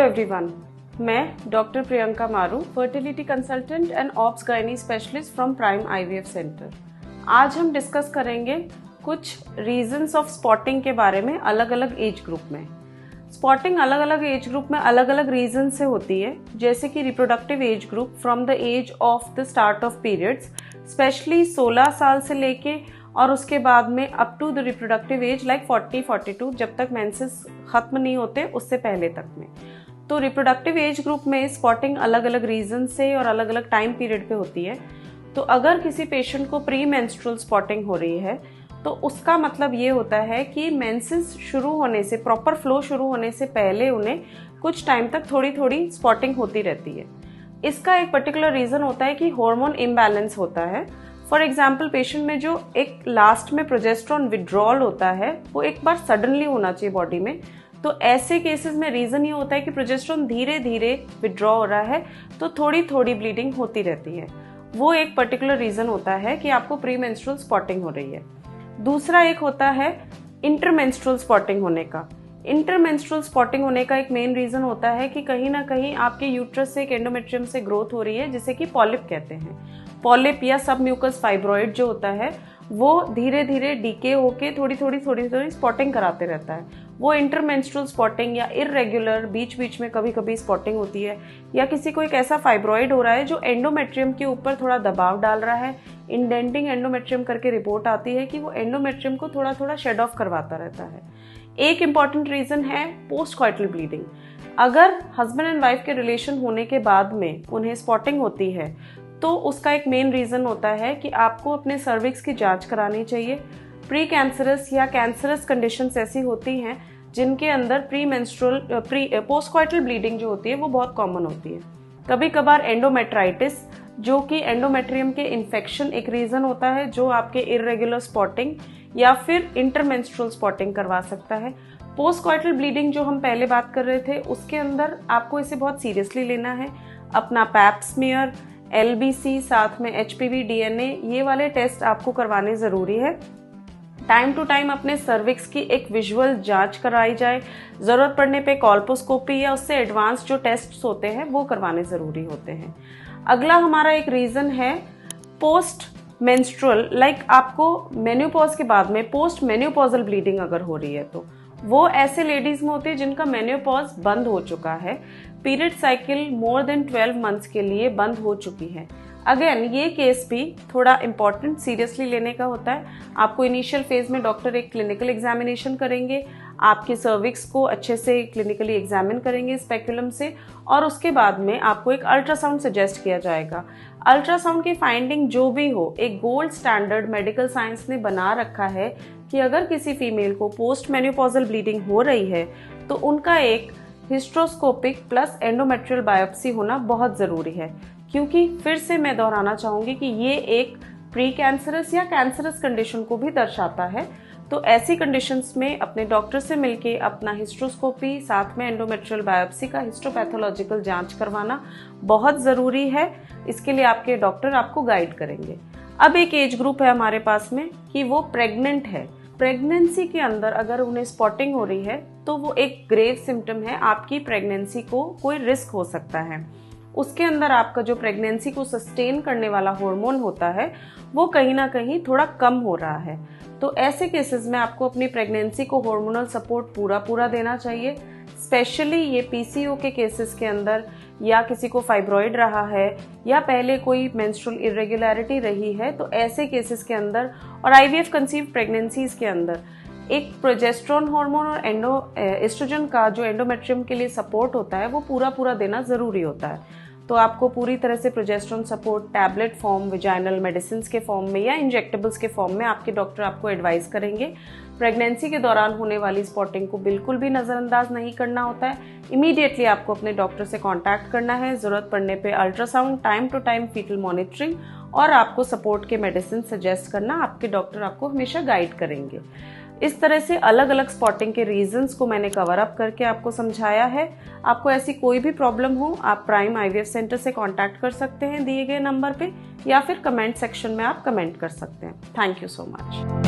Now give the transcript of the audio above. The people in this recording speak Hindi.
एवरीवन, मैं doctor Priyanka Maru, fertility consultant and obs gynae specialist from prime IVF centre. आज हम डिस्कस करेंगे कुछ रीजंस ऑफ स्पॉटिंग के बारे में अलग अलग एज ग्रुप में। स्पॉटिंग अलग अलग एज ग्रुप में अलग अलग रीजन से होती है, जैसे कि reproductive age group from the age of the start of periods, specially 16 साल से लेके और उसके बाद में up to the reproductive age like 40-42, जब तक मेंसेस खत्म नहीं होते उससे पहले तक में। तो रिप्रोडक्टिव एज ग्रुप में स्पॉटिंग अलग अलग रीजन से और अलग अलग टाइम पीरियड पे होती है। तो अगर किसी पेशेंट को प्री मेंस्ट्रुअल स्पॉटिंग हो रही है तो उसका मतलब ये होता है कि मेंसेस शुरू होने से, प्रॉपर फ्लो शुरू होने से पहले उन्हें कुछ टाइम तक थोड़ी थोड़ी स्पॉटिंग होती रहती है। इसका एक पर्टिकुलर रीजन होता है कि हार्मोन इम्बैलेंस होता है। फॉर एग्जाम्पल, पेशेंट में जो एक लास्ट में प्रोजेस्टेरॉन विड्रॉल होता है वो एक बार सडनली होना चाहिए बॉडी में। तो ऐसे केसेस में रीजन ये होता है कि प्रोजेस्टेरॉन धीरे धीरे विड्रॉ हो रहा है, तो थोड़ी थोड़ी ब्लीडिंग होती रहती है। वो एक पर्टिकुलर रीजन होता है कि आपको प्री मेंस्ट्रुअल स्पॉटिंग हो रही है। दूसरा एक होता है इंटरमेंस्ट्रुअल स्पॉटिंग होने का। इंटरमेंस्ट्रुअल स्पॉटिंग होने का एक मेन रीजन होता है कि कहीं ना कहीं आपके यूट्रस से एक एंडोमेट्रियम से ग्रोथ हो रही है, जिसे कि पॉलिप कहते हैं। पॉलिप या सबम्यूकस फाइब्रॉइड जो होता है वो धीरे धीरे डीके होके थोड़ी थोड़ी स्पॉटिंग कराते रहता है। वो इंटरमेंस्ट्रुअल स्पॉटिंग या इररेगुलर बीच बीच में कभी कभी स्पॉटिंग होती है, या किसी को एक ऐसा फाइब्रॉइड हो रहा है जो एंडोमेट्रियम के ऊपर थोड़ा दबाव डाल रहा है, इंडेंटिंग एंडोमेट्रियम करके रिपोर्ट आती है कि वो एंडोमेट्रियम को थोड़ा थोड़ा शेड ऑफ करवाता रहता है। एक इंपॉर्टेंट रीजन है पोस्ट कॉइटल ब्लीडिंग। अगर हस्बैंड एंड वाइफ के रिलेशन होने के बाद में उन्हें स्पॉटिंग होती है तो उसका एक मेन रीजन होता है कि आपको अपने सर्विक्स की जांच करानी चाहिए। प्री कैंसरस या कैंसरस कंडीशंस ऐसी होती हैं जिनके अंदर पोस्ट कॉइटल ब्लीडिंग जो होती है वो बहुत कॉमन होती है। कभी कभार एंडोमेट्राइटिस, जो कि एंडोमेट्रियम के इन्फेक्शन एक रीजन होता है जो आपके इररेगुलर स्पॉटिंग या फिर इंटरमेंस्ट्रुअल स्पॉटिंग करवा सकता है। पोस्ट कॉइटल ब्लीडिंग जो हम पहले बात कर रहे थे, उसके अंदर आपको इसे बहुत सीरियसली लेना है। अपना पैप स्मीयर, LBC, साथ में HPV DNA, ये वाले टेस्ट आपको करवाने ज़रूरी है। टाइम टू टाइम अपने सर्विक्स की एक विजुअल जांच कराई जाए। ज़रूरत पड़ने पे कॉल्पोस्कोपी या उससे एडवांस जो टेस्ट्स होते हैं वो करवाने ज़रूरी होते हैं। अगला हमारा एक रीज़न है पोस्ट मेंस्ट्रुअल, लाइक आपको मेन्योपॉज के बाद में पोस्ट मेन्योपॉजल ब्लीडिंग अगर हो रही है तो वो ऐसे लेडीज में होती है जिनका मेन्योपॉज बंद हो चुका है, period cycle more than 12 months के लिए बंद हो चुकी है। अगेन ये केस भी थोड़ा इंपॉर्टेंट सीरियसली लेने का होता है। आपको इनिशियल फेज में डॉक्टर एक क्लिनिकल एग्जामिनेशन करेंगे, आपके सर्विक्स को अच्छे से क्लिनिकली एग्जामिन करेंगे स्पेकुलम से, और उसके बाद में आपको एक अल्ट्रासाउंड सजेस्ट किया जाएगा। अल्ट्रासाउंड की फाइंडिंग जो भी हो, एक गोल्ड स्टैंडर्ड मेडिकल साइंस ने बना रखा है कि अगर किसी फीमेल को पोस्ट मेन्योपॉजल ब्लीडिंग हो रही है तो उनका एक हिस्ट्रोस्कोपिक प्लस एंडोमेट्रियल बायोप्सी होना बहुत ज़रूरी है, क्योंकि फिर से मैं दोहराना चाहूँगी कि ये एक प्री कैंसरस या कैंसरस कंडीशन को भी दर्शाता है। तो ऐसी कंडीशंस में अपने डॉक्टर से मिलके अपना हिस्ट्रोस्कोपी साथ में एंडोमेट्रियल बायोप्सी का हिस्टोपैथोलॉजिकल जांच करवाना बहुत ज़रूरी है। इसके लिए आपके डॉक्टर आपको गाइड करेंगे। अब एक एज ग्रुप है हमारे पास में कि वो प्रेग्नेंट है। प्रेगनेंसी के अंदर अगर उन्हें स्पॉटिंग हो रही है तो वो एक ग्रेव सिम्टम है, आपकी प्रेगनेंसी को कोई रिस्क हो सकता है। उसके अंदर आपका जो प्रेगनेंसी को सस्टेन करने वाला हार्मोन होता है वो कहीं ना कहीं थोड़ा कम हो रहा है। तो ऐसे केसेस में आपको अपनी प्रेगनेंसी को हार्मोनल सपोर्ट पूरा देना चाहिए। स्पेशली ये PCO के केसेस के अंदर, या किसी को फाइब्रॉइड रहा है या पहले कोई मेंस्ट्रुअल इरेगुलरिटी रही है, तो ऐसे केसेस के अंदर और IVF कंसीव्ड प्रेगनेंसीज के अंदर एक प्रोजेस्टेरॉन हार्मोन और एस्ट्रोजन का जो एंडोमेट्रियम के लिए सपोर्ट होता है वो पूरा देना ज़रूरी होता है। तो आपको पूरी तरह से progesterone support tablet form, vaginal medicine के फॉर्म में या इंजेक्टेबल्स के फॉर्म में आपके डॉक्टर आपको एडवाइस करेंगे। प्रेगनेंसी के दौरान होने वाली स्पॉटिंग को बिल्कुल भी नज़रअंदाज नहीं करना होता है। इमीडिएटली आपको अपने डॉक्टर से कांटेक्ट करना है। ज़रूरत पड़ने पे ultrasound, time to time foetal monitoring और आपको सपोर्ट के मेडिसिन सजेस्ट करना, आपके डॉक्टर आपको हमेशा गाइड करेंगे। इस तरह से अलग अलग स्पॉटिंग के रीजंस को मैंने कवर अप करके आपको समझाया है। आपको ऐसी कोई भी प्रॉब्लम हो, आप प्राइम IVF सेंटर से कांटेक्ट कर सकते हैं दिए गए नंबर पे, या फिर कमेंट सेक्शन में आप कमेंट कर सकते हैं। Thank you so much.